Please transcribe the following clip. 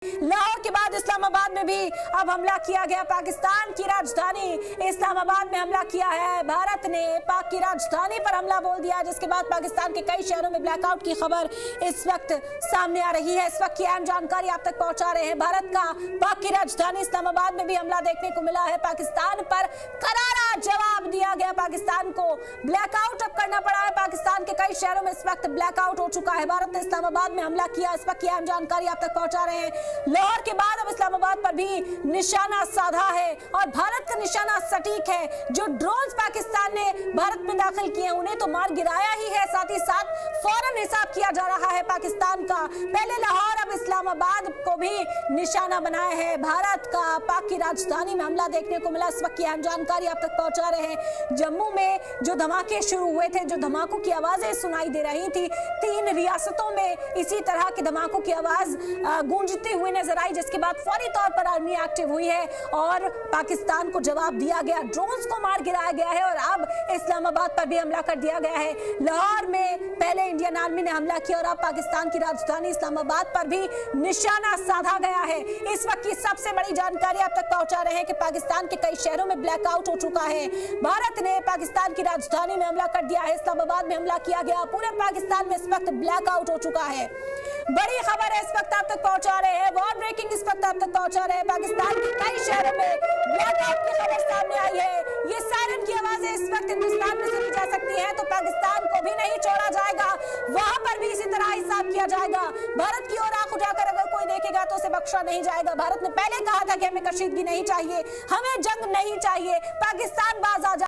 लाहौर के बाद इस्लामाबाद में भी अब हमला किया गया। पाकिस्तान की राजधानी इस्लामाबाद में हमला किया है। भारत ने पाक की राजधानी पर हमला बोल दिया, जिसके बाद पाकिस्तान के कई शहरों में ब्लैकआउट की खबर इस वक्त सामने आ रही है। इस वक्त की अहम जानकारी आप तक पहुंचा रहे हैं। भारत का पाक की राजधानी इस्लामाबाद में भी हमला देखने को मिला है। पाकिस्तान पर करारा जवाब दिया गया। पाकिस्तान को ब्लैकआउट अब करना पड़ा है। पाकिस्तान के कई शहरों में इस वक्त ब्लैकआउट हो चुका है। भारत ने इस्लामाबाद में हमला किया। इस वक्त की अहम जानकारी आप तक पहुंचा रहे हैं। लाहौर के बाद अब इस्लामाबाद पर भी निशाना साधा है और भारत का निशाना सटीक है। जो ड्रोन्स पाकिस्तान ने भारत में दाखिल किए हैं उन्हें तो मार गिराया ही है, साथ ही साथ फौरन हिसाब किया जा रहा है पाकिस्तान का। पहले लाहौर अब इस्लामाबाद को भी निशाना बनाया है। भारत का पाक की राजधानी में हमला देखने को मिला। इस वक्त की अहम जानकारी आप तक पहुंचा रहे हैं। जम्मू में जो धमाके शुरू हुए थे, जो धमाकों की आवाजें सुनाई दे रही थी, 3 रियासतों में इसी तरह के धमाकों की आवाज गूंजती हुई नजर आई, जिसके बाद फौरी तौर पर आर्मी एक्टिव हुई है और पाकिस्तान को जवाब दिया गया। ड्रोन्स को मार गिराया गया है और अब इस्लामाबाद पर भी हमला कर दिया गया है। लाहौर में पहले इंडियन आर्मी ने हमला किया और अब पाकिस्तान की राजधानी इस्लामाबाद पर भी निशाना साधा गया है। इस वक्त की सबसे बड़ी जानकारी आप तक पहुंचा रहे हैं कि पाकिस्तान के कई शहरों में ब्लैकआउट हो चुका है। भारत ने पाकिस्तान की राजधानी में हमला कर दिया है। इस्लामाबाद में हमला किया गया। पूरे पाकिस्तान में इस वक्त ब्लैकआउट हो चुका है। बड़ी खबर है इस वक्त आप तक पहुंचा रहे हैं। वॉर ब्रेकिंग इस वक्त आप तक पहुंचा रहे हैं। पाकिस्तान के कई शहरों में ब्लैकआउट की खबर सामने आई है। ये सायरन की आवाजें इस वक्त हिंदुस्तान में सुनी जा सकती हैं, तो पाकिस्तान को भी नहीं छोड़ा जाएगा। वहां पर भी इसी तरह हिसाब किया जाएगा। भारत की ओर आंख उठाकर अगर कोई देखेगा तो उसे बख्शा नहीं जाएगा। भारत ने पहले कहा था कि हमें कशीदगी नहीं चाहिए, हमें जंग नहीं चाहिए। पाकिस्तान बाज आ